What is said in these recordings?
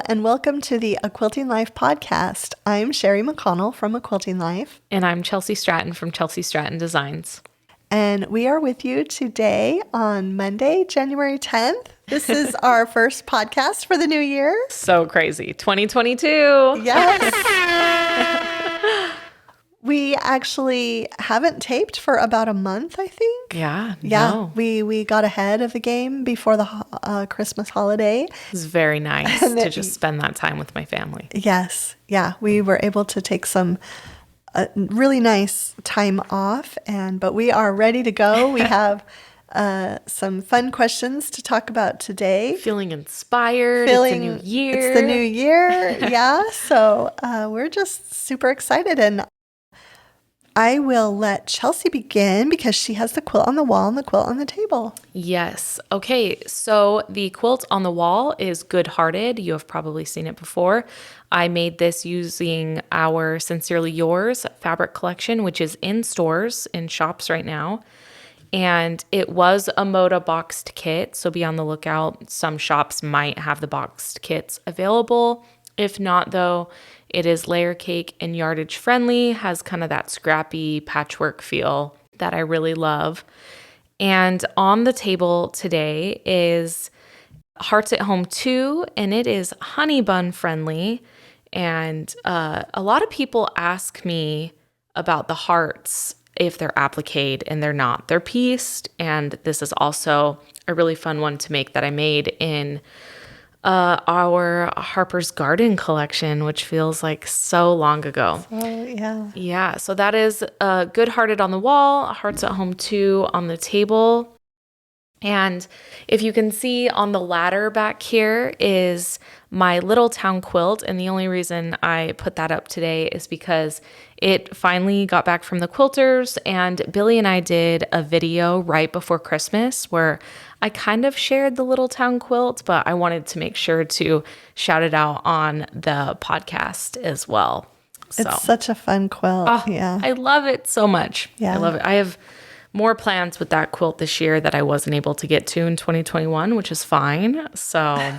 and welcome to the A Quilting Life podcast. I'm Sherri McConnell from A Quilting Life. And I'm Chelsi Stratton from Chelsi Stratton Designs. And we are with you today on Monday, January 10th. This is our first podcast for the new year. So crazy. 2022. Yes. We actually haven't taped for about a month, I think. Yeah. No. We got ahead of the game before the Christmas holiday. It was very nice to just spend that time with my family. Yes. Yeah. We were able to take some really nice time off, but we are ready to go. We have some fun questions to talk about today. Feeling inspired. It's a new year. It's the new year. Yeah. So we're just super excited, and I will let Chelsi begin because she has the quilt on the wall and the quilt on the table. Yes. Okay. So the quilt on the wall is Good Hearted. You have probably seen it before. I made this using our Sincerely Yours fabric collection, which is in stores, in shops right now. And it was a Moda boxed kit, so be on the lookout. Some shops might have the boxed kits available. If not, though, it is layer cake and yardage friendly, has kind of that scrappy patchwork feel that I really love. And on the table today is Hearts at Home 2, and it is honey bun friendly. And a lot of people ask me about the hearts if they're applique, and they're not. They're pieced, and this is also a really fun one to make that I made in our Harper's Garden collection, which feels like so long ago. Oh, yeah. Yeah, so that is Good Hearted on the wall, Hearts at Home 2 on the table. And if you can see on the ladder back here is my Little Town quilt. And the only reason I put that up today is because it finally got back from the quilters, and Billy and I did a video right before Christmas where I kind of shared the Little Town quilt, but I wanted to make sure to shout it out on the podcast as well. So, it's such a fun quilt. Yeah. I love it so much. Yeah. I love it. I have more plans with that quilt this year that I wasn't able to get to in 2021, which is fine. So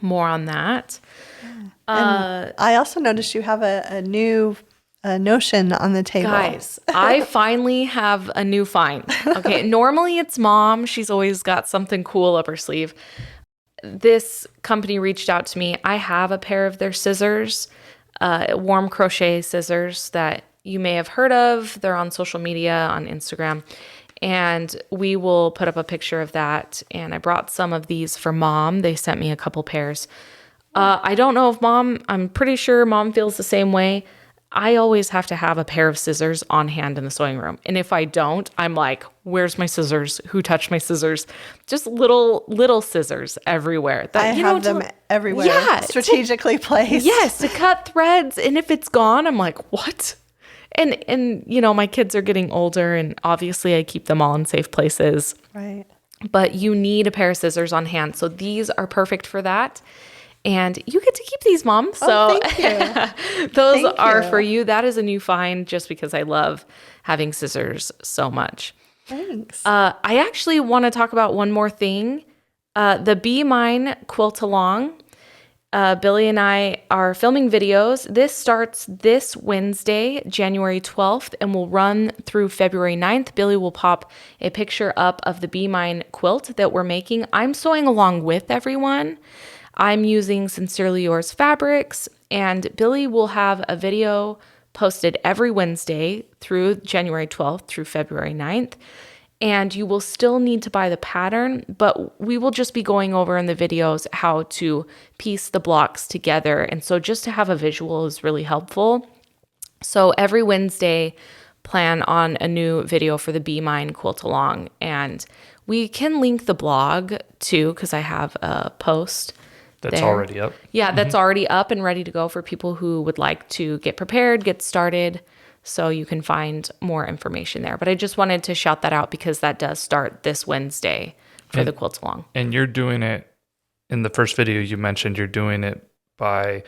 more on that. I also noticed you have a new notion on the table. Guys, I finally have a new find. Okay, normally it's Mom. She's always got something cool up her sleeve. This company reached out to me. I have a pair of their scissors, warm crochet scissors that you may have heard of. They're on social media, on Instagram, and we will put up a picture of that. And I brought some of these for Mom. They sent me a couple pairs. I don't know if I'm pretty sure Mom feels the same way. I always have to have a pair of scissors on hand in the sewing room. And if I don't, I'm like, where's my scissors? Who touched my scissors? Just little scissors everywhere. I have them everywhere. Yeah, strategically placed. Yes, to cut threads. And if it's gone, I'm like, what? And my kids are getting older, and obviously I keep them all in safe places. Right. But you need a pair of scissors on hand. So these are perfect for that. And you get to keep these, Mom. So thank you. Those are for you. That is a new find just because I love having scissors so much. Thanks. I actually want to talk about one more thing. The Be Mine Quilt Along. Billy and I are filming videos. This starts this Wednesday, January 12th, and will run through February 9th. Billy will pop a picture up of the Be Mine quilt that we're making. I'm sewing along with everyone. I'm using Sincerely Yours fabrics, and Billy will have a video posted every Wednesday through January 12th through February 9th. And you will still need to buy the pattern, but we will just be going over in the videos how to piece the blocks together. And so just to have a visual is really helpful. So every Wednesday, plan on a new video for the Be Mine Quilt Along. And we can link the blog too, because I have a post that's already up. Yeah, that's already up and ready to go for people who would like to get prepared, get started. So you can find more information there. But I just wanted to shout that out because that does start this Wednesday for the Quilt Along. And you're doing it, in the first video you mentioned, you're doing it by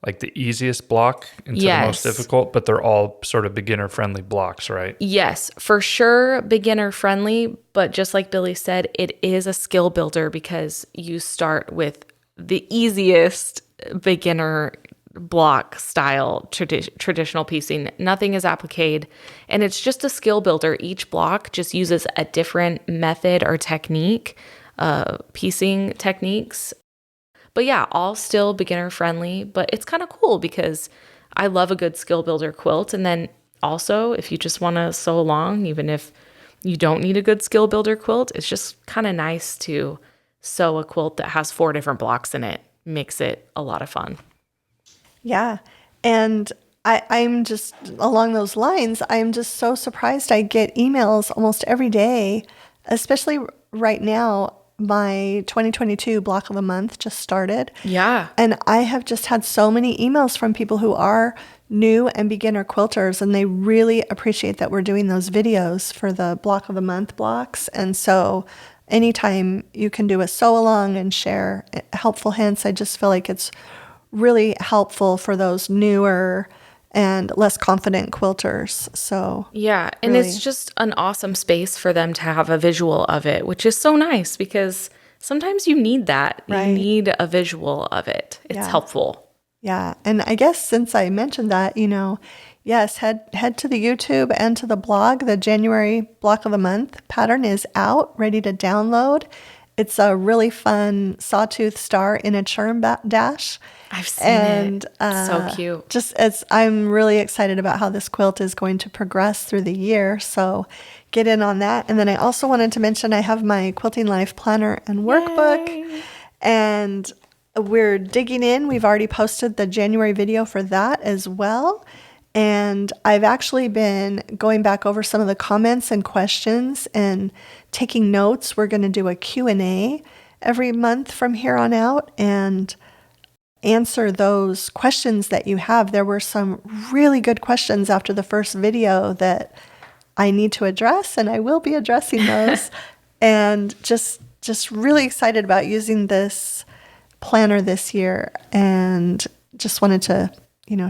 like the easiest block into the most difficult, but they're all sort of beginner-friendly blocks, right? Yes, for sure, beginner-friendly. But just like Billy said, it is a skill builder because you start with the easiest beginner block style traditional piecing. Nothing is appliqued, and it's just a skill builder. Each block just uses a different method or technique, piecing techniques. But yeah, all still beginner friendly, but it's kind of cool because I love a good skill builder quilt. And then also, if you just want to sew along, even if you don't need a good skill builder quilt, it's just kind of nice to sew a quilt that has 4 different blocks in it. Makes it a lot of fun. Yeah. And I'm just along those lines, I'm just so surprised. I get emails almost every day, especially right now. My 2022 block of the month just started. Yeah. And I have just had so many emails from people who are new and beginner quilters, and they really appreciate that we're doing those videos for the block of the month blocks. And so anytime you can do a sew along and share helpful hints, I just feel like it's really helpful for those newer and less confident quilters. So yeah, and really, it's just an awesome space for them to have a visual of it, which is so nice because sometimes you need that. Right. You need a visual of it. It's Yeah. helpful. Yeah. And I guess since I mentioned that, yes, head to the YouTube and to the blog. The January block of the month pattern is out, ready to download. It's a really fun sawtooth star in a churn dash. I've seen it. So cute. I'm really excited about how this quilt is going to progress through the year. So get in on that. And then I also wanted to mention I have my Quilting Life planner and workbook. Yay. And we're digging in. We've already posted the January video for that as well. And I've actually been going back over some of the comments and questions and taking notes. We're going to do a Q&A every month from here on out and answer those questions that you have. There were some really good questions after the first video that I need to address, and I will be addressing those. And just really excited about using this planner this year, and just wanted to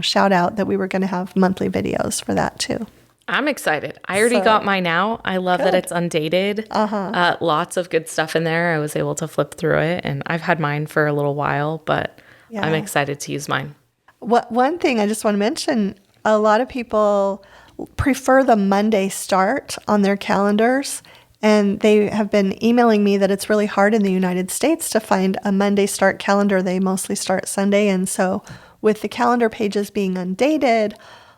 shout out that we were going to have monthly videos for that too. I'm excited. I already got mine out. I love that it's undated. Lots of good stuff in there. I was able to flip through it, and I've had mine for a little while, but I'm excited to use mine. One thing I just want to mention, a lot of people prefer the Monday start on their calendars, and they have been emailing me that it's really hard in the United States to find a Monday start calendar. They mostly start Sunday, and so with the calendar pages being undated,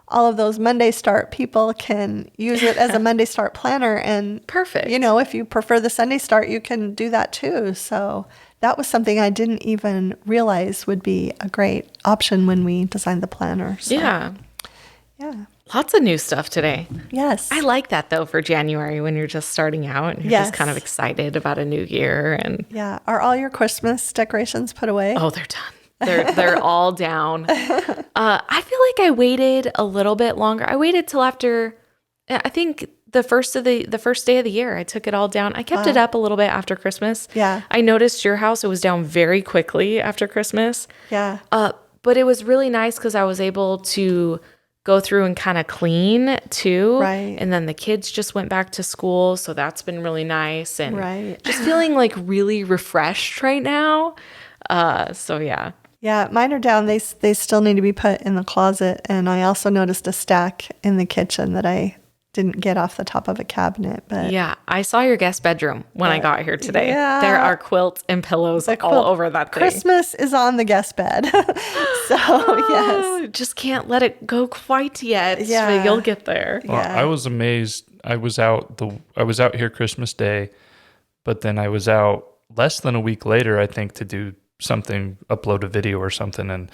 all of those Monday start people can use it as a Monday start planner. And perfect. If you prefer the Sunday start, you can do that too. So that was something I didn't even realize would be a great option when we designed the planner. So, yeah. Lots of new stuff today. Yes. I like that though for January when you're just starting out and you're just kind of excited about a new year. And yeah. Are all your Christmas decorations put away? Oh, they're done. They're all down. I feel like I waited a little bit longer. I waited till after, I think the first day of the year. I took it all down. I kept it up a little bit after Christmas. Yeah. I noticed your house, it was down very quickly after Christmas. Yeah. But it was really nice because I was able to go through and kind of clean too. Right. And then the kids just went back to school. So that's been really nice. And just feeling like really refreshed right now. So yeah. Yeah, mine are down. They still need to be put in the closet. And I also noticed a stack in the kitchen that I didn't get off the top of a cabinet. But yeah, I saw your guest bedroom when I got here today. Yeah. There are quilts and pillows all over that thing. Christmas is on the guest bed. So yes. Just can't let it go quite yet. Yeah. But you'll get there. Well, I was amazed. I was out here Christmas Day, but then I was out less than a week later, I think, to do something, upload a video or something, and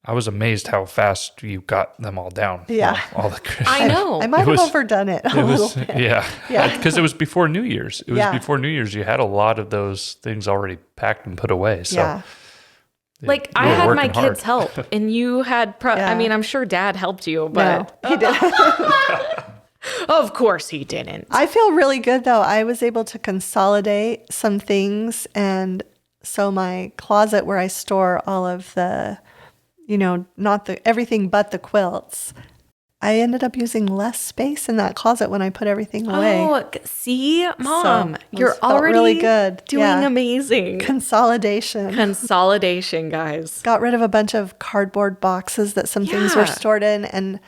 I was amazed how fast you got them all down. Yeah. All the Christmas. I know. I might have overdone it a little bit. Yeah. Because it was before New Year's. It was before New Year's. You had a lot of those things already packed and put away. So like I had my kids help, and you had, I mean, I'm sure Dad helped you, but no, he didn't. Of course he didn't. I feel really good though. I was able to consolidate some things, and so my closet where I store all of the, not everything but the quilts, I ended up using less space in that closet when I put everything away. Oh, see, Mom, you're felt already really good. doing Yeah. amazing. Consolidation. Consolidation, guys. Got rid of a bunch of cardboard boxes that some things were Yeah. stored in. And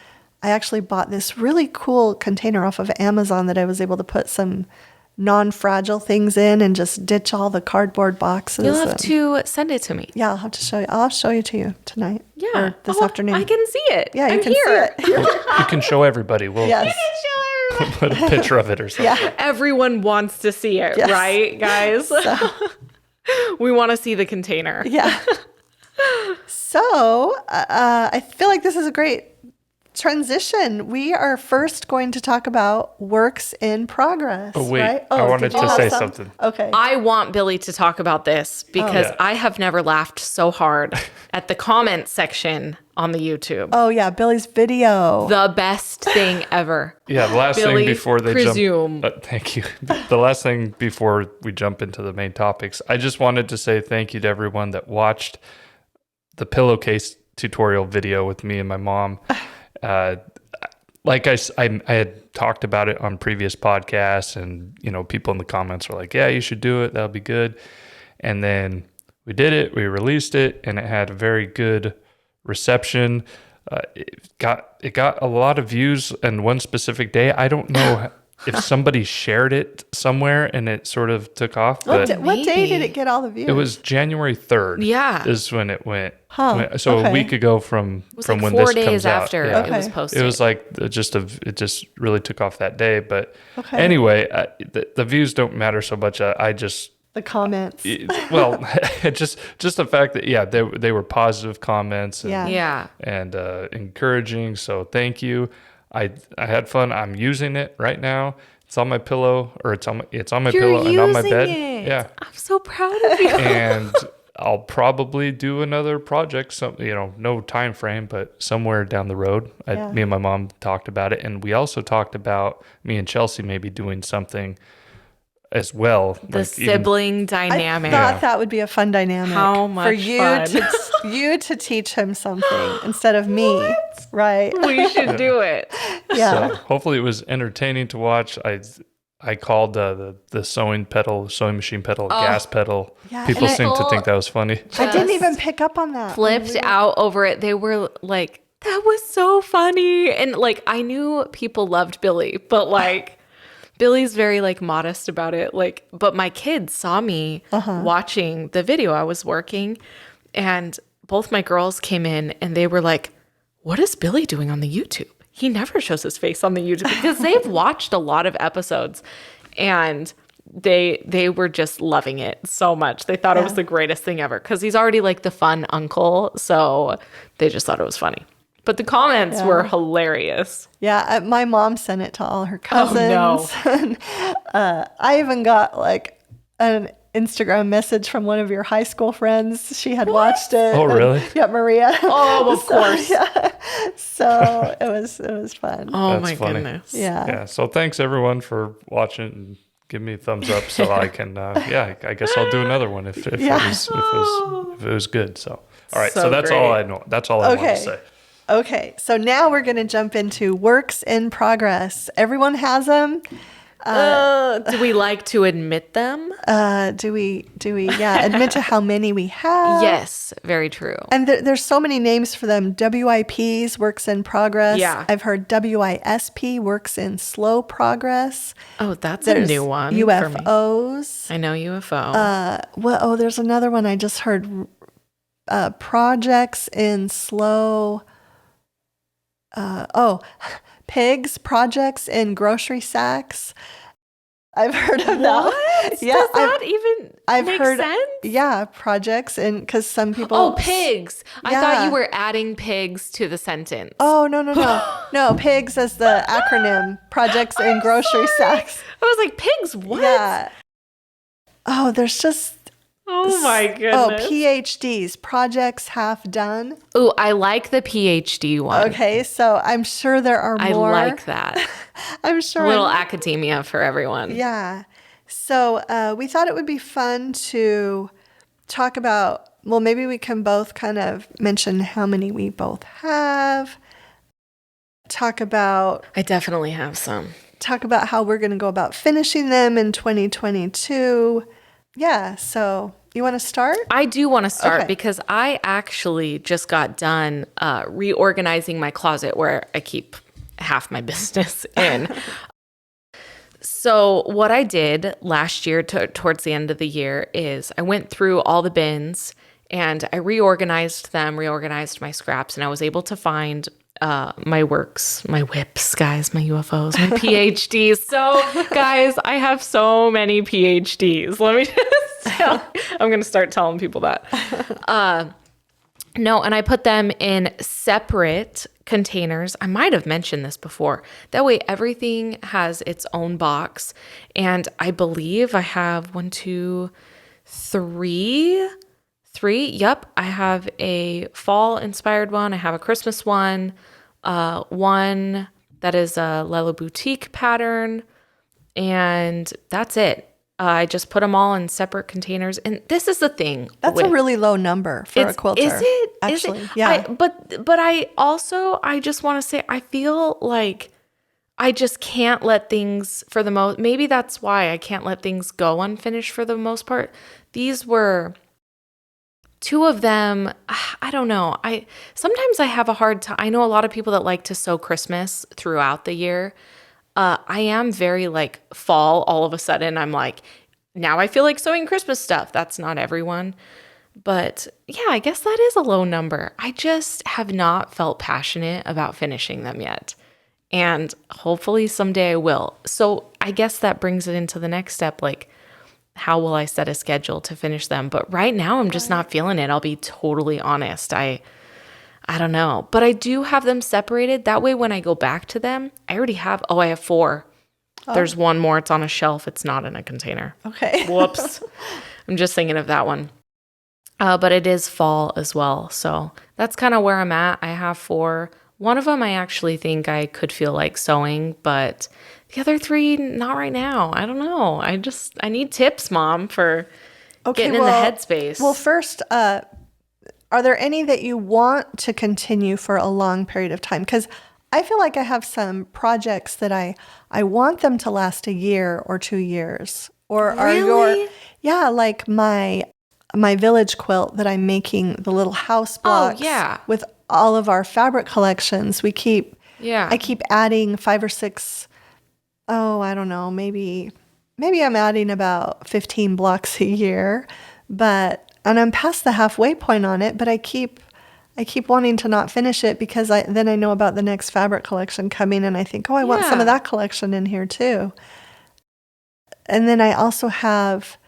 I actually bought this really cool container off of Amazon that I was able to put some non-fragile things in and just ditch all the cardboard boxes. You'll have and- to send it to me. Yeah, I'll have to show you. I'll show you to you tonight. Yeah. Or this Oh, afternoon. I can see it. Yeah, you I'm can here. see it. You can show everybody. We'll Yes. put a picture of it or something. Yeah. Everyone wants to see it, Yes. right, guys? We want to see the container. Yeah. So I feel like this is a great transition. We are first going to talk about works in progress. Oh, wait. right? I wanted did you to have say some? something. Okay. I want Billy to talk about this because Yeah. I have never laughed so hard at the comment section on the YouTube. Oh yeah, Billy's video. The best thing ever. Yeah, the last Billy, thing before they presume. jump. Thank you. The last thing before we jump into the main topics, I just wanted to say thank you to everyone that watched the pillowcase tutorial video with me and my mom. Like I had talked about it on previous podcasts, and people in the comments were like, "Yeah, you should do it. That'll be good." And then we did it. We released it, and it had a very good reception. It got a lot of views in one specific day. I don't know if somebody shared it somewhere and it sort of took off, what, but what day did maybe. it get all the views? it was January 3rd. Yeah. Is when it went. Huh, So okay. a week ago from It was when like this 4 days comes after out. Yeah. it was Okay. posted. It was like it just really took off that day. But Okay. anyway, the views don't matter so much. I just the comments. well, just the fact that they were positive comments and, Yeah. yeah. and encouraging. So thank you. I had fun. I'm using it right now. It's on my pillow, or it's on my You're pillow and on my using bed. it. Yeah, I'm so proud of you. and I'll probably do another project. No time frame, but somewhere down the road. Yeah. Me and my mom talked about it, and we also talked about me and Chelsea maybe doing something as well. The sibling I dynamic. thought that would be a fun dynamic. How for much you fun. you to teach him something instead of me, right? We should do it. Yeah. So hopefully it was entertaining to watch. I called the sewing machine pedal, gas pedal. Yeah, People and seem to think that was funny. I didn't even pick up on that. Flipped out over it. They were like, that was so funny. And like, I knew people loved Billy, but like, Billy's very like modest about it. Like, but my kids saw me watching the video. I was working, and both my girls came in and they were like, what is Billy doing on the YouTube? He never shows his face on the YouTube, because they've watched a lot of episodes, and they were just loving it so much. They thought it was the greatest thing ever, because he's already like the fun uncle. So they just thought it was funny. But the comments were hilarious. Yeah, my mom sent it to all her cousins. no. And, I even got like an Instagram message from one of your high school friends. She had watched it. Oh, and- really? yeah, Maria. Oh, of course. Yeah. So it was fun. Oh That's my funny. goodness. Yeah. Yeah. So thanks everyone for watching and give me a thumbs up so I can. I guess I'll do another one if it was good. So all right. So, So that's all great. I know. That's all I want to Okay. say. Okay, so now we're going to jump into works in progress. Everyone has them. Do we like to admit them? Do we? Yeah, admit to how many we have. Yes, very true. And there's so many names for them. WIPs, works in progress. Yeah. I've heard WISP, works in slow progress. Oh, that's There's a new one for me. UFOs. I know UFO. There's another one I just heard. Projects in slow. Pigs, projects in grocery sacks. I've heard of that. What? Yeah, Does that even I've make heard. sense? Yeah, projects and because some people. Oh, pigs. I Yeah. thought you were adding pigs to the sentence. Oh no! Pigs as the acronym. Projects in grocery sacks. I was like, pigs, what? Yeah. Oh, there's just. Oh my Oh, goodness. PhDs, projects half done. Oh, I like the PhD one. Okay, so I'm sure there are I more. like that. I'm sure. A little academia for everyone. Yeah. So we thought it would be fun to talk about, well, maybe we can both kind of mention how many we both have. talk about I definitely have some. how we're going to go about finishing them in 2022. Yeah, so you want to start? I do want to start Okay. because I actually just got done reorganizing my closet where I keep half my business in. So what I did last year towards the end of the year is I went through all the bins and I reorganized my scraps, and I was able to find my works, my whips, guys, my UFOs, my PhDs. So, guys, I have so many PhDs. Let me just I'm going to start telling people that. No, and I put them in separate containers. I might have mentioned this before. That way everything has its own box. And I believe I have 1, 2, 3. Yep. I have a fall inspired one. I have a Christmas one. One that is a Lella Boutique pattern. And that's it. I just put them all in separate containers. And this is the thing. That's a really low number for a quilter. Is it? Actually, Is it? yeah. But I just want to say, I feel like I just can't let things for the most, maybe that's why I can't let things go unfinished for the most part. These were 2 of them. I don't know. Sometimes I have a hard time. I know a lot of people that like to sew Christmas throughout the year. I am very like fall all of a sudden. I'm like, now I feel like sewing Christmas stuff. That's not everyone. But yeah, I guess that is a low number. I just have not felt passionate about finishing them yet. And hopefully someday I will. So I guess that brings it into the next step. Like, how will I set a schedule to finish them? But right now I'm just not feeling it. I'll be totally honest. I don't know, but I do have them separated. That way, when I go back to them, I have 4. There's one more. It's on a shelf. It's not in a container. Okay. Whoops. I'm just thinking of that one. But it is fall as well. So that's kind of where I'm at. I have 4. One of them I actually think I could feel like sewing, but the other 3, not right now. I don't know. I need tips, Mom, for getting in the headspace. Well, first, are there any that you want to continue for a long period of time? Because I feel like I have some projects that I want them to last a year or 2 years. Or Really? like my village quilt that I'm making, the little house blocks. Oh, yeah. With all of our fabric collections, I keep adding 5 or 6. Oh, I don't know, maybe I'm adding about 15 blocks a year, and I'm past the halfway point on it, but I keep wanting to not finish it because then I know about the next fabric collection coming, and I think, I want some of that collection in here too. And then I also have,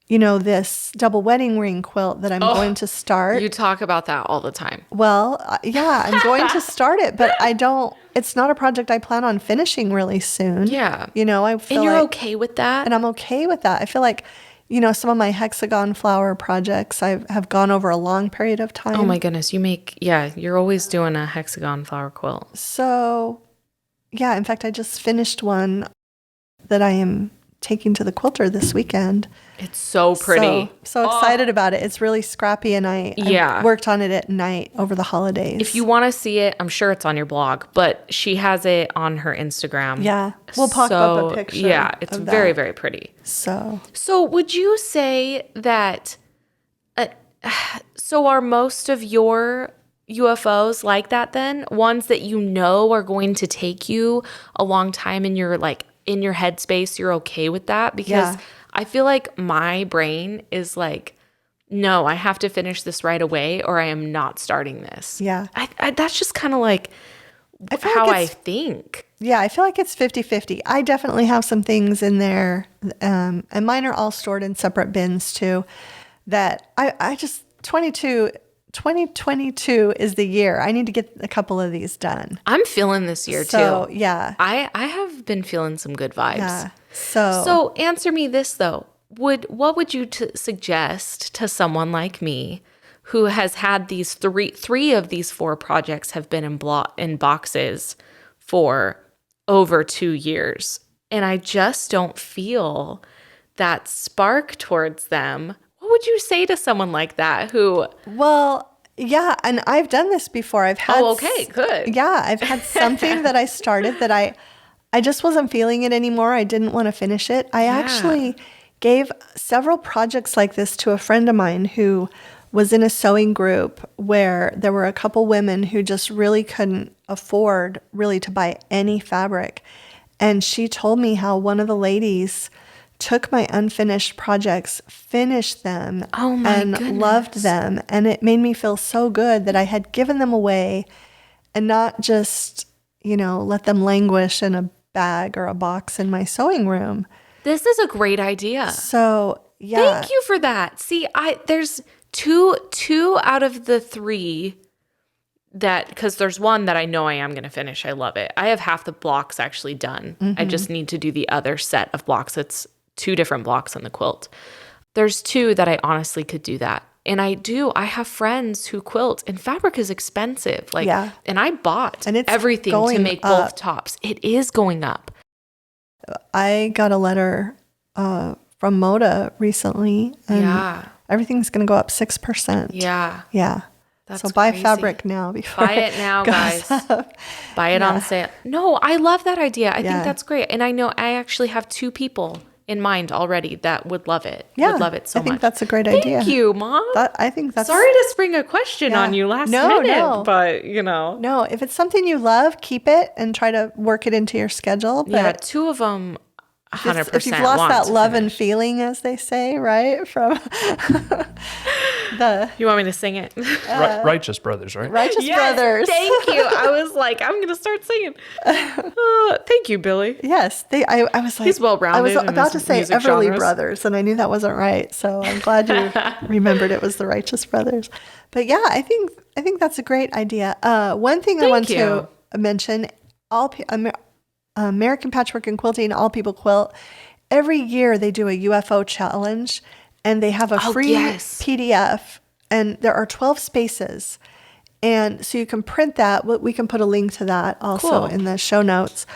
this double wedding ring quilt that I'm going to start. You talk about that all the time. Well, yeah, I'm going to start it, but it's not a project I plan on finishing really soon. Yeah. I feel And you're okay with that? And I'm okay with that. I feel like, some of my hexagon flower projects have gone over a long period of time. Oh my goodness. You're always doing a hexagon flower quilt. So, yeah, in fact, I just finished one that I am taking to the quilter this weekend. It's so pretty. So excited about it. It's really scrappy, and I worked on it at night over the holidays. If you want to see it, I'm sure it's on your blog, but she has it on her Instagram. Yeah. We'll pop up a picture. Yeah, it's very, very pretty. So would you say that, are most of your UFOs like that then? Ones that are going to take you a long time and you're like, in your headspace, you're okay with that? Because I feel like my brain is like, no, I have to finish this right away or I am not starting this. Yeah. That's just kind of like how I think. Yeah, I feel like it's 50-50. I definitely have some things in there, and mine are all stored in separate bins too, that I just, 2022 is the year. I need to get a couple of these done. I'm feeling this year too. Yeah. I have been feeling some good vibes. Yeah. So answer me this though. What would you suggest to someone like me who has had these three of these 4 projects have been in boxes for over 2 years, and I just don't feel that spark towards them? What would you say to someone like that who... Well, Yeah, and I've done this before. I've had okay, good. Yeah, I've had something that I started that I just wasn't feeling it anymore. I didn't want to finish it. I actually gave several projects like this to a friend of mine who was in a sewing group where there were a couple women who just really couldn't afford really to buy any fabric. And she told me how one of the ladies took my unfinished projects, finished them, Oh my and goodness. loved them. And it made me feel so good that I had given them away and not just, let them languish in a bag or a box in my sewing room. This is a great idea. So, yeah. Thank you for that. See, there's two out of the three that, because there's one that I know I am going to finish. I love it. I have half the blocks actually done. I just need to do the other set of blocks. It's 2 different blocks on the quilt. There's 2 that I honestly could do that. And I have friends who quilt, and fabric is expensive. And I bought And it's everything to going make up. both tops. It is going up. I got a letter from Moda recently, and everything's going to go up 6%. Yeah. Yeah. That's So buy crazy. fabric now before Buy it now, goes guys. up. Buy it on sale. No, I love that idea. I think Yeah. that's great. And I know I actually have 2 people in mind already that would love it. Yeah, Would love it so I think much. that's a great idea. Thank you, Mom. I think that's Sorry to spring a question Yeah. on you last No, minute, no. but No, if it's something you love, keep it and try to work it into your schedule. But yeah, 2 of them 100% if you've lost want that to love finish. and feeling, as they say, right? From the You want me to sing it? Righteous Brothers, right? Righteous Brothers. Thank you. I was like, I'm going to start singing. Thank you, Billy. Yes, I was like, He's well-rounded I was in about to his say music Everly genres. Brothers, and I knew that wasn't right. So I'm glad you remembered it was the Righteous Brothers. But yeah, I think that's a great idea. One thing I want to mention: American Patchwork and Quilting, All People Quilt. Every year they do a UFO challenge, and they have a free PDF, and there are 12 spaces. And so you can print that. We can put a link to that also in the show notes.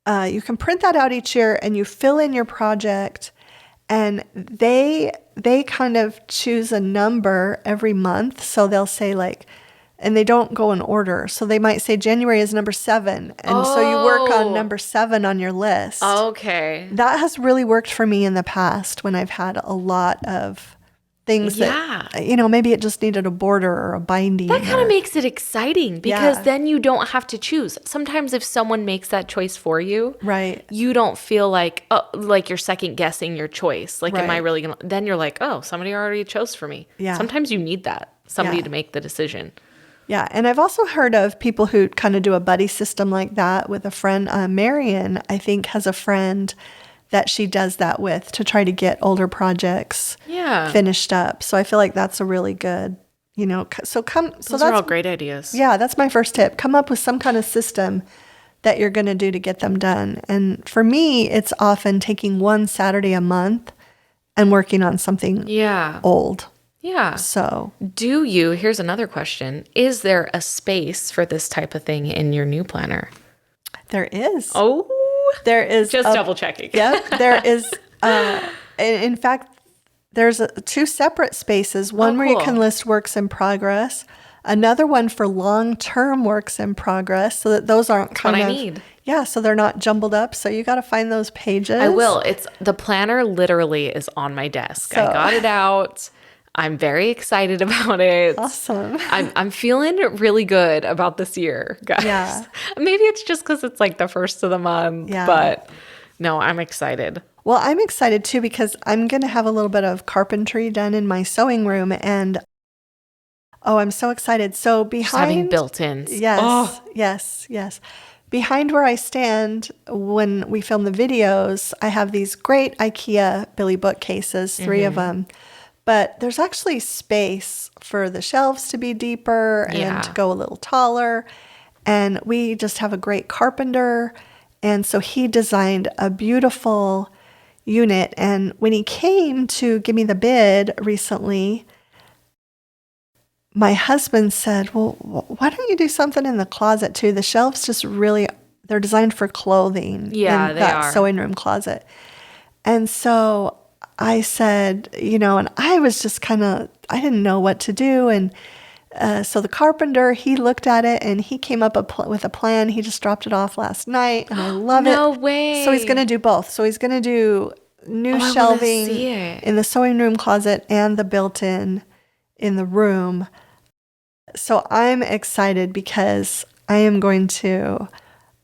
You can print that out each year, and you fill in your project, and they kind of choose a number every month. So they'll say and they don't go in order. So they might say January is number 7. And so you work on number 7 on your list. Okay. That has really worked for me in the past when I've had a lot of things that, maybe it just needed a border or a binding. That kind of makes it exciting because then you don't have to choose. Sometimes if someone makes that choice for you, right, you don't feel like you're second guessing your choice. Am I really going to, then you're like, oh, somebody already chose for me. Yeah. Sometimes you need that, somebody to make the decision. Yeah, and I've also heard of people who kind of do a buddy system like that with a friend. Marion, I think, has a friend that she does that with to try to get older projects finished up. So I feel like that's a really good, so Those are all great ideas. Yeah, that's my first tip. Come up with some kind of system that you're going to do to get them done. And for me, it's often taking one Saturday a month and working on something old. Yeah. So here's another question. Is there a space for this type of thing in your new planner? there is. Oh, There is. just double checking. Yeah, there is. In fact, there's 2 separate spaces. One where you can list works in progress. Another one for long-term works in progress, so that those aren't kind of. What I need. Yeah, so they're not jumbled up. So you got to find those pages. I will. The planner literally is on my desk. I got it out. I'm very excited about it. Awesome. I'm feeling really good about this year, guys. Yeah. Maybe it's just because it's like the first of the month, but no, I'm excited. Well, I'm excited too because I'm going to have a little bit of carpentry done in my sewing room, and I'm so excited. So behind Just having built-ins. Yes. Behind where I stand when we film the videos, I have these great IKEA Billy bookcases, 3 of them. But there's actually space for the shelves to be deeper and to go a little taller. And we just have a great carpenter. And so he designed a beautiful unit. And when he came to give me the bid recently, my husband said, well, why don't you do something in the closet too? The shelves just really, they're designed for clothing in that sewing room closet. And so I said, and I was just I didn't know what to do. And So the carpenter, he looked at it and he came up with a plan. He just dropped it off last night, and I love it. No way. So he's going to do both. So he's going to do new shelving see it. in the sewing room closet and the built-in in the room. So I'm excited because I'm going to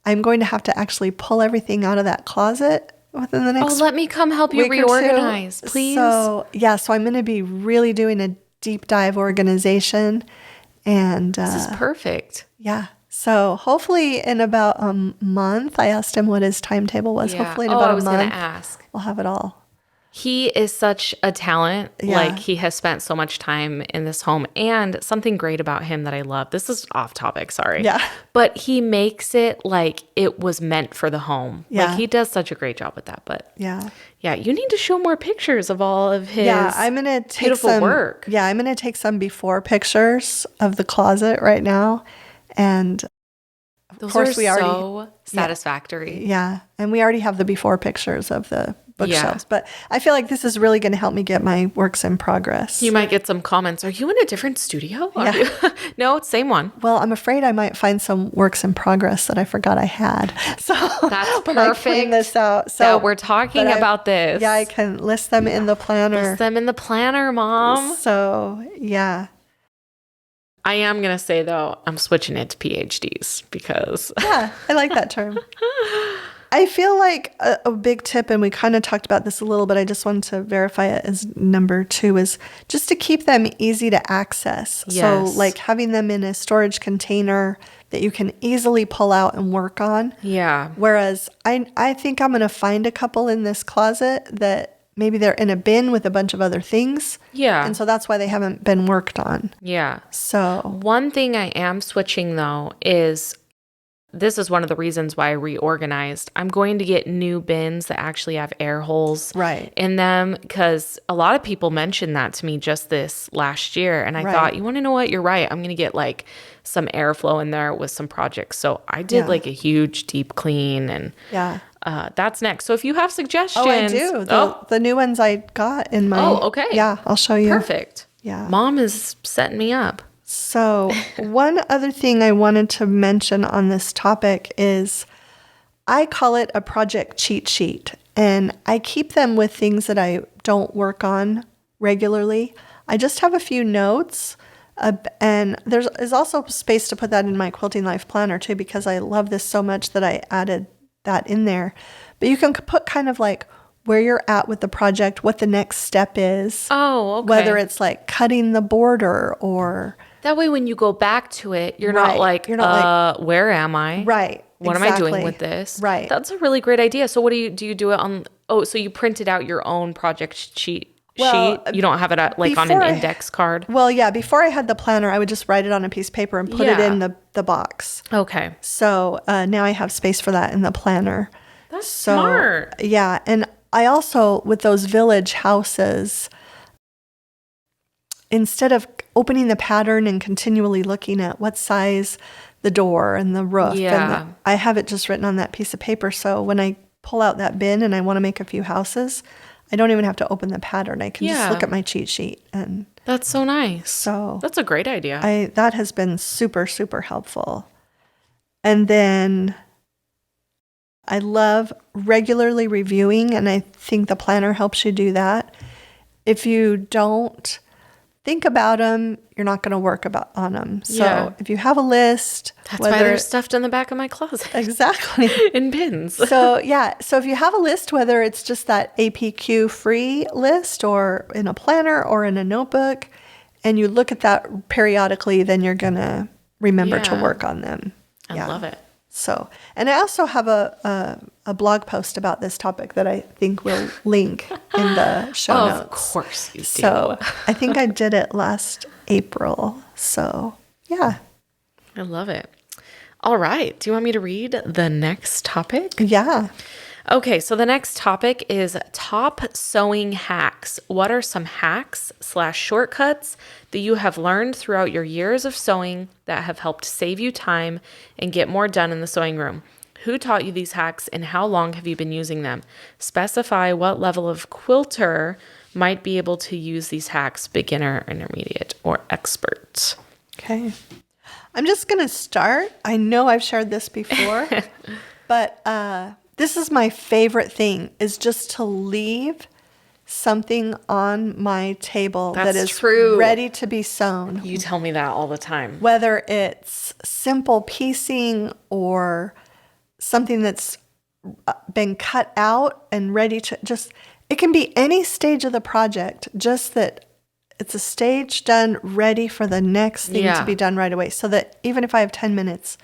have to actually pull everything out of that closet within the next let me come help you week or two. reorganize, please. So I'm going to be really doing a deep dive organization, and This is perfect. yeah. So hopefully in about a month, I asked him what his timetable was. Yeah. Hopefully in about I a was month, going to ask. we'll have it all. He is such a talent. Yeah. Like, he has spent so much time in this home. And something great about him that I love, this is off topic, sorry. Yeah. But he makes it like it was meant for the home. Yeah. Like, he does such a great job with that. But Yeah. yeah, you need to show more pictures of all of his I'm going to take beautiful some work. Yeah, I'm going to take some before pictures of the closet right now. And of Those course are we already so satisfactory. Yeah, and we already have the before pictures of the bookshelves. Yeah. But I feel like this is really going to help me get my works in progress. You might get some comments. Are you in a different studio? Are you? No, it's same one. Well, I'm afraid I might find some works in progress that I forgot I had. So That's when I clean perfect. this out. So That we're talking but about this. Yeah, I can list them in the planner. List them in the planner, Mom. So yeah. I am going to say, though, I'm switching it to PhDs because Yeah, I like that term. I feel like a big tip, and we kind of talked about this a little, but I just wanted to verify it as number 2, is just to keep them easy to access. Yes. So like having them in a storage container that you can easily pull out and work on. yeah. Whereas I think I'm going to find a couple in this closet that maybe they're in a bin with a bunch of other things. Yeah. And so that's why they haven't been worked on. Yeah. So One thing I am switching, though, is this is one of the reasons why I reorganized. I'm going to get new bins that actually have air holes Right. in them, because a lot of people mentioned that to me just this last year. And I Right. thought, you want to know what? You're right. I'm going to get like some airflow in there with some projects. So I did Yeah. like a huge deep clean, and yeah. that's next. So if you have suggestions. Oh, I do. The new ones I got in my. Oh, okay. Yeah, I'll show you. Perfect. Yeah. Mom is setting me up. So, one other thing I wanted to mention on this topic is I call it a project cheat sheet, and I keep them with things that I don't work on regularly. I just have a few notes, and there's also space to put that in my Quilting Life Planner too, because I love this so much that I added that in there. But you can put kind of like where you're at with the project, what the next step is. Oh, okay. Whether it's like cutting the border or... That way, when you go back to it, you're Right. not like, You're not where am I? Right. What am I doing exactly. with this? Right. That's a really great idea. So what do you do it on? Oh, so you printed out your own project sheet? Well, You don't have it on an before index card? Well, yeah, before I had the planner, I would just write it on a piece of paper and put it Yeah. in the box. Okay. So now I have space for that in the planner. That's smart. Yeah. And I also, with those village houses, instead of opening the pattern and continually looking at what size the door and the roof, Yeah. and I have it just written on that piece of paper. So when I pull out that bin and I want to make a few houses, I don't even have to open the pattern. I can just Yeah. look at my cheat sheet. And That's so nice. so That's a great idea. that has been super, super helpful. And then I love regularly reviewing, and I think the planner helps you do that. If you don't think about them, you're not going to work on them. So Yeah. if you have a list, That's why they're stuffed in the back of my closet. Exactly. In bins. So if you have a list, whether it's just that APQ free list or in a planner or in a notebook, and you look at that periodically, then you're going to remember to Yeah. work on them. I love it. So, and I also have a blog post about this topic that I think will link in the show notes. Of course you do. So I think I did it last April. So yeah. I love it. All right. Do you want me to read the next topic? Yeah. Okay, so the next topic is top sewing hacks. What are some hacks/shortcuts that you have learned throughout your years of sewing that have helped save you time and get more done in the sewing room? Who taught you these hacks and how long have you been using them? Specify what level of quilter might be able to use these hacks, beginner, intermediate, or expert. Okay. I'm just going to start. I know I've shared this before, but this is my favorite thing, is just to leave something on my table that That's is true. ready to be sewn. You tell me that all the time. Whether it's simple piecing or something that's been cut out and ready to just, it can be any stage of the project, just that it's a stage done, ready for the next thing to be done right away. So that even if I have 10 minutes,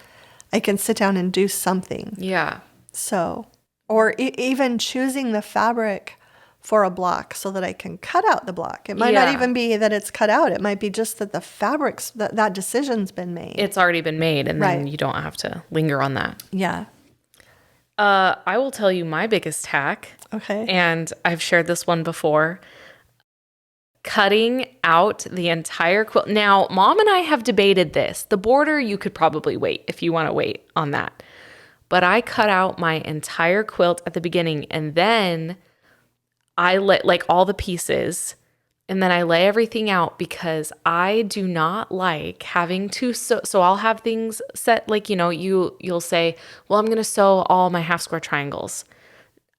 I can sit down and do something. Yeah. So, or even choosing the fabric for a block so that I can cut out the block. It might not even be that it's cut out. It might be just that the fabrics, that decision's been made. It's already been made, and then you don't have to linger on that. Yeah. I will tell you my biggest hack. Okay. And I've shared this one before. Cutting out the entire quilt. Now, Mom and I have debated this. The border, you could probably wait if you want to wait on that. But I cut out my entire quilt at the beginning, and then I let like all the pieces, and then I lay everything out because I do not like having to sew. So I'll have things set, like, you'll say, well, I'm going to sew all my half square triangles.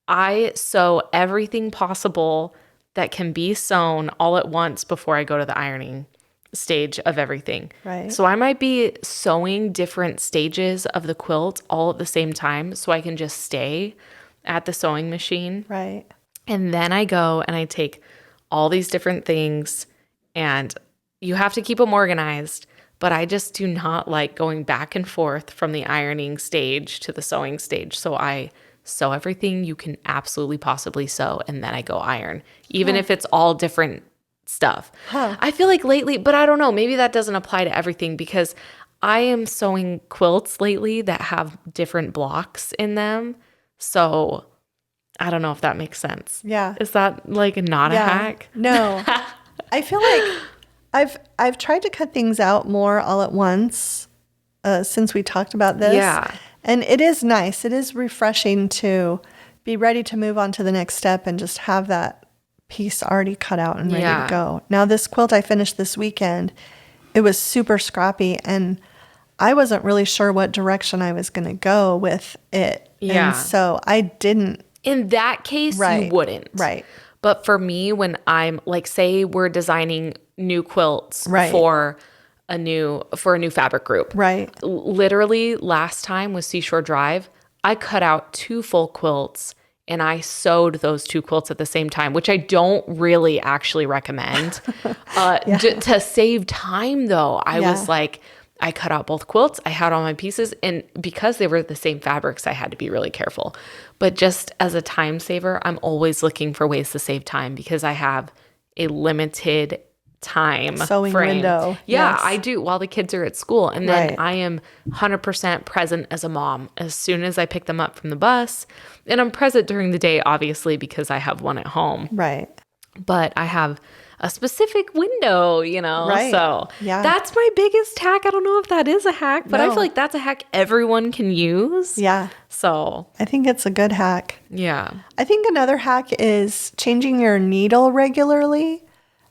I sew everything possible that can be sewn all at once before I go to the ironing stage of everything. Right. So I might be sewing different stages of the quilt all at the same time, so I can just stay at the sewing machine. Right. And then I go and I take all these different things, and you have to keep them organized, but I just do not like going back and forth from the ironing stage to the sewing stage. So I sew everything you can absolutely possibly sew, and then I go iron, even if it's all different stuff. I feel like lately, but I don't know, maybe that doesn't apply to everything, because I am sewing quilts lately that have different blocks in them. So I don't know if that makes sense. Yeah. Is that like not a hack? No. I feel like I've tried to cut things out more all at once since we talked about this. Yeah. And it is nice. It is refreshing to be ready to move on to the next step and just have that piece already cut out and ready to go. Now, this quilt I finished this weekend, it was super scrappy, and I wasn't really sure what direction I was going to go with it. Yeah. And so I didn't. In that case, you wouldn't. Right. But for me, when I'm like, say we're designing new quilts Right. for a new fabric group. Right. Literally last time with Seashore Drive, I cut out 2 full quilts and I sewed those 2 quilts at the same time, which I don't really actually recommend. To save time though, I was like, I cut out both quilts, I had all my pieces, and because they were the same fabrics, I had to be really careful. But just as a time saver, I'm always looking for ways to save time because I have a limited time sewing frame. window. Yeah, Yes. I do while the kids are at school. And then Right. I am 100% present as a mom as soon as I pick them up from the bus. And I'm present during the day, obviously, because I have one at home. Right. But I have a specific window, Right. So Yeah. that's my biggest hack. I don't know if that is a hack, but I No. feel like that's a hack everyone can use. Yeah. So, I think it's a good hack. yeah. I think another hack is changing your needle regularly.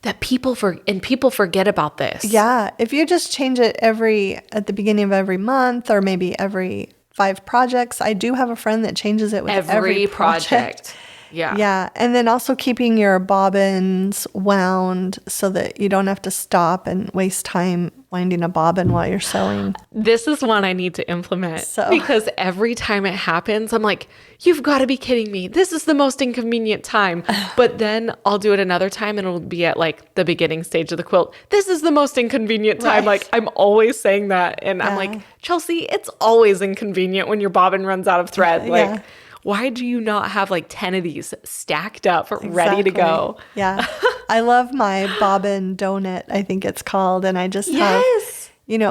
That people forget about this. Yeah. If you just change it at the beginning of every month or maybe every 5 projects. I do have a friend that changes it with every project. Yeah. Yeah. And then also keeping your bobbins wound so that you don't have to stop and waste time winding a bobbin while you're sewing. This is one I need to implement because every time it happens, I'm like, you've got to be kidding me. This is the most inconvenient time. But then I'll do it another time and it'll be at like the beginning stage of the quilt. This is the most inconvenient time. Right. Like I'm always saying that. And I'm like, Chelsea, it's always inconvenient when your bobbin runs out of thread. Like, why do you not have like 10 of these stacked up, ready to go? Yeah. I love my bobbin donut, I think it's called. And I just have,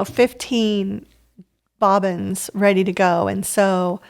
15 bobbins ready to go. And so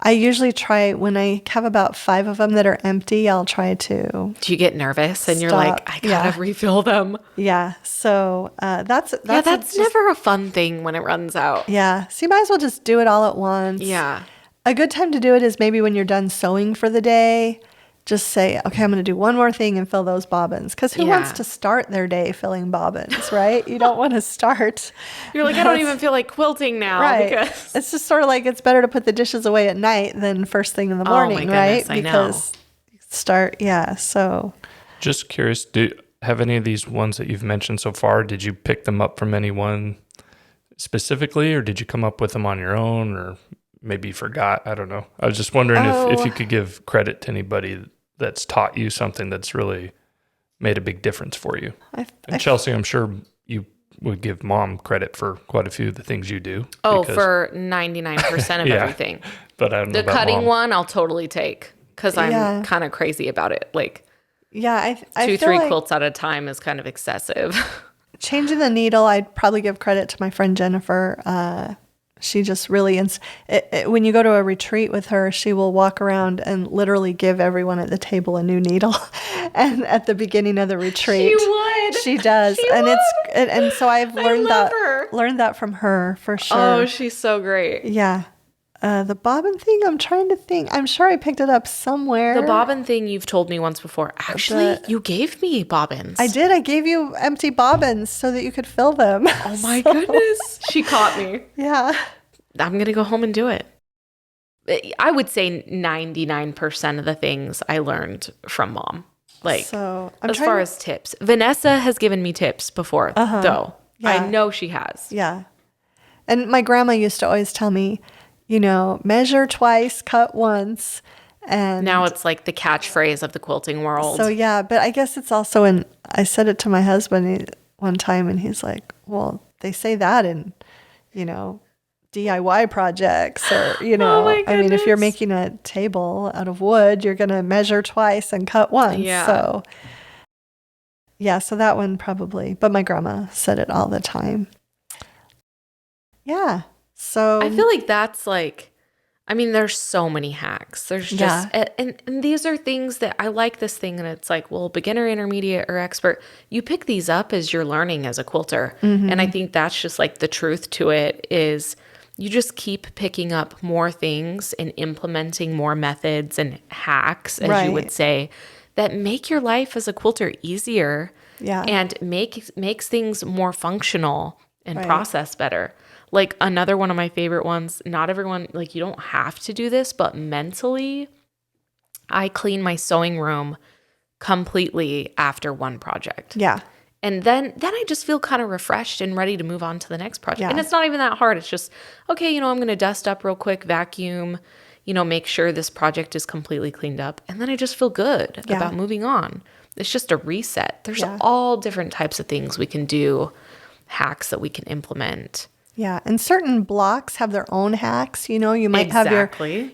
I usually try, when I have about 5 of them that are empty, I'll try to. Do you get nervous and you're like, I gotta refill them? Yeah. So that's never a fun thing when it runs out. Yeah. So you might as well just do it all at once. Yeah. A good time to do it is maybe when you're done sewing for the day just say, okay, I'm going to do one more thing and fill those bobbins. Because who wants Yeah. to start their day filling bobbins, right? You don't want to start. You're like, I don't even feel like quilting now. Right. Because It's just sort of like it's better to put the dishes away at night than first thing in the Oh, my morning, right? goodness, I know. Because so Just curious, have any of these ones that you've mentioned so far, did you pick them up from anyone specifically, or did you come up with them on your own, or maybe you forgot? I don't know. I was just wondering if you could give credit to anybody that's taught you something that's really made a big difference for you. And Chelsea, I'm sure you would give Mom credit for quite a few of the things you do. for 99% of Yeah. everything. But I don't know The about cutting Mom. one, I'll totally take because I'm Yeah. kind of crazy about it. Like I 2-3 feel like quilts at a time is kind of excessive. changing the needle, I'd probably give credit to my friend Jennifer. She just really, when you go to a retreat with her, she will walk around and literally give everyone at the table a new needle. And at the beginning of the retreat, would. She does, She and would. and so I've learned love her. learned that from her for sure. Oh, she's so great. Yeah. The bobbin thing, I'm trying to think. I'm sure I picked it up somewhere. The bobbin thing you've told me once before. Actually, you gave me bobbins. I did. I gave you empty bobbins so that you could fill them. Oh my goodness. She caught me. Yeah. I'm going to go home and do it. I would say 99% of the things I learned from Mom. Like, So, as far as tips. Vanessa has given me tips before, though. Yeah. I know she has. Yeah. And my grandma used to always tell me, measure twice, cut once. And Now it's like the catchphrase of the quilting world. so, yeah, but I guess it's also I said it to my husband one time and he's like, well, they say that in, DIY projects or, my I mean, if you're goodness. making a table out of wood, you're going to measure twice and cut once. Yeah. So, yeah, so that one probably, but my grandma said it all the time. Yeah. So I feel like that's like, there's so many hacks. There's just, and these are things that I like this thing. And it's like, well, beginner, intermediate, or expert, you pick these up as you're learning as a quilter. And I think that's just like the truth to it is you just keep picking up more things and implementing more methods and hacks, as you would say, that make your life as a quilter easier and makes things more functional and process better. Like another one of my favorite ones, not everyone, like you don't have to do this, but mentally, I clean my sewing room completely after one project. yeah. And then I just feel kind of refreshed and ready to move on to the next project. Yeah. And it's not even that hard. It's just, okay, I'm going to dust up real quick, vacuum, make sure this project is completely cleaned up. And then I just feel good about moving on. It's just a reset. There's all different types of things we can do, hacks that we can implement. Yeah, and certain blocks have their own hacks. You might have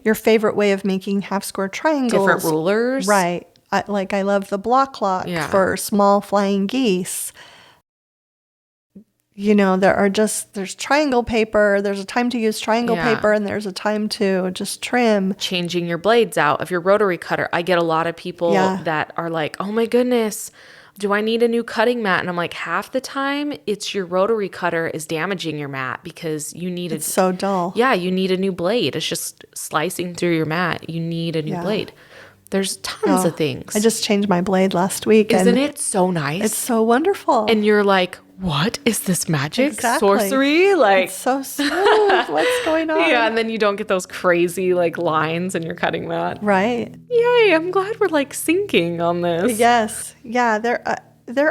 your favorite way of making half square triangles. Different rulers. Right. I love the block lock for small flying geese. There's triangle paper. There's a time to use triangle paper and there's a time to just trim. Changing your blades out of your rotary cutter. I get a lot of people that are like, oh my goodness, do I need a new cutting mat? And I'm like, half the time it's your rotary cutter is damaging your mat because you need It's so dull. Yeah, you need a new blade. It's just slicing through your mat. You need a new blade. There's tons of things. I just changed my blade last week. Isn't it so nice? It's so wonderful. And you're like, what is this magic? Exactly. Sorcery? Like, it's so smooth. What's going on? yeah, and then you don't get those crazy like lines in your cutting mat. Right. Yay, I'm glad we're like syncing on this. Yes. Yeah, there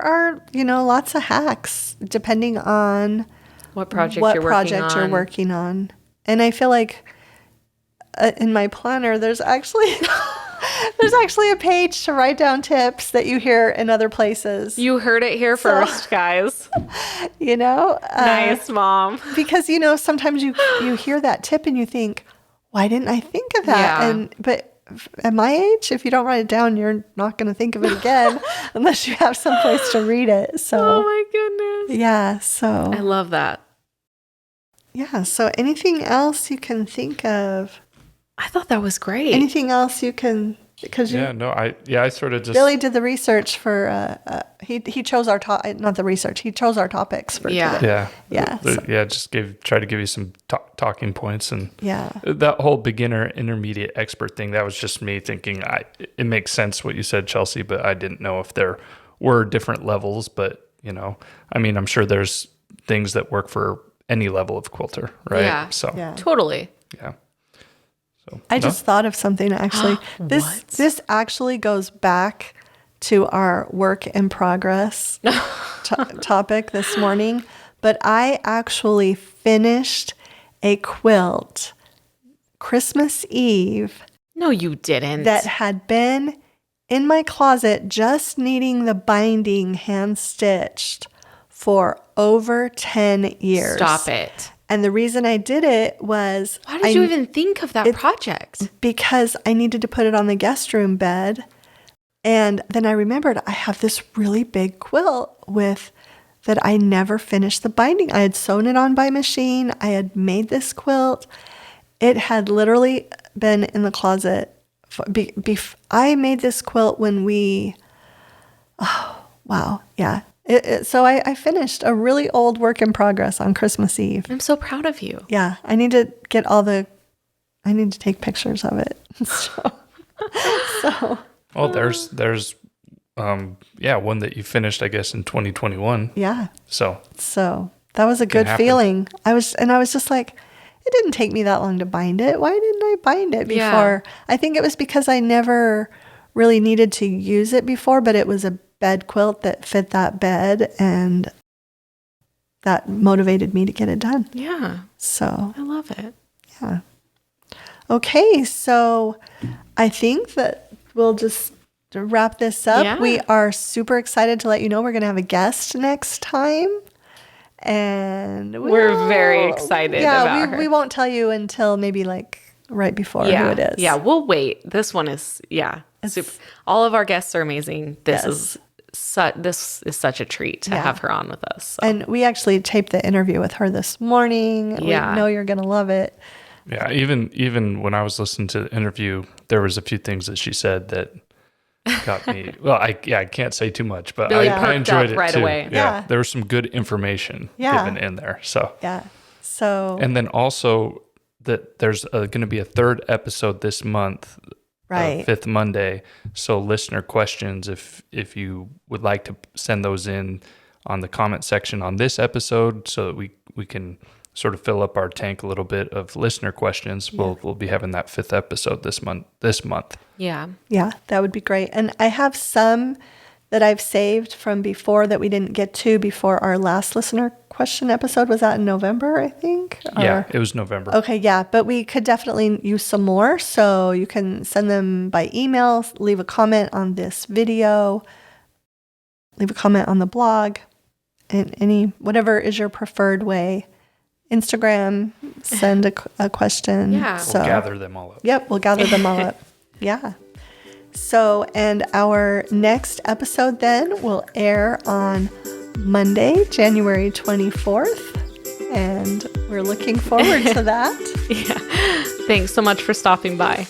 are, lots of hacks depending on What project you're working on. And I feel like in my planner there's actually a page to write down tips that you hear in other places. You heard it here first, guys. Nice, Mom. Because sometimes you hear that tip and you think, why didn't I think of that? Yeah. But at my age, if you don't write it down, you're not going to think of it again unless you have some place to read it. So, Oh my goodness. yeah. So, I love that. yeah. So, anything else you can think of? I thought that was great. Anything else you can because I sort of just Billy did the research for he chose our not the research, he chose our topics for today. Just try to give you some talking points, and Yeah. that whole beginner, intermediate, expert thing, that was just me thinking it makes sense what you said, Chelsea, but I didn't know if there were different levels. But I'm sure there's things that work for any level of quilter, right? Yeah. So Totally. yeah. So I just thought of something actually. What? This actually goes back to our work in progress topic this morning, but I actually finished a quilt Christmas Eve No, you didn't. that had been in my closet just needing the binding hand stitched for over 10 years. Stop it. And the reason I did it was Why did you even think of that project? because I needed to put it on the guest room bed. And then I remembered I have this really big quilt that I never finished the binding. I had sewn it on by machine. I had made this quilt. It had literally been in the closet. I made this quilt when so I finished a really old work in progress on Christmas Eve. I'm so proud of you. Yeah, I need to take pictures of it. So. Well, there's one that you finished, I guess, in 2021. Yeah. So that was a good happen. feeling. I was just like, it didn't take me that long to bind it. Why didn't I bind it before? Yeah. I think it was because I never really needed to use it before, but it was a bed quilt that fit that bed, and that motivated me to get it done. Yeah. So I love it. yeah. Okay, so I think that we'll just wrap this up. Yeah. We are super excited to let you know we're going to have a guest next time. And We're very excited about her. We won't tell you until maybe like right before who it is. Yeah, we'll wait. This one is, super. All of our guests are amazing. This is such a treat to have her on with us. So. And we actually taped the interview with her this morning. Yeah. We know you're going to love it. Yeah, even when I was listening to the interview, there was a few things that she said that got me. Well, I can't say too much, but Billy I enjoyed up it right too. away. Yeah, there was some good information given in there. So yeah, so and then also that there's going to be a third episode this month, right, Fifth Monday. So listener questions, if you would like to send those in on the comment section on this episode, so that we can sort of fill up our tank a little bit of listener questions. We'll be having that fifth episode this month. Yeah. Yeah, that would be great. And I have some that I've saved from before that we didn't get to before our last listener question episode. Was that in November, I think? Yeah, it was November. Okay, yeah, but we could definitely use some more. So you can send them by email, leave a comment on this video, leave a comment on the blog, and whatever is your preferred way. Instagram, send a question. Yeah. We'll gather them all up. Yep, we'll gather them all up. Yeah. So, and our next episode then will air on Monday, January 24th. And we're looking forward to that. Yeah. Thanks so much for stopping by.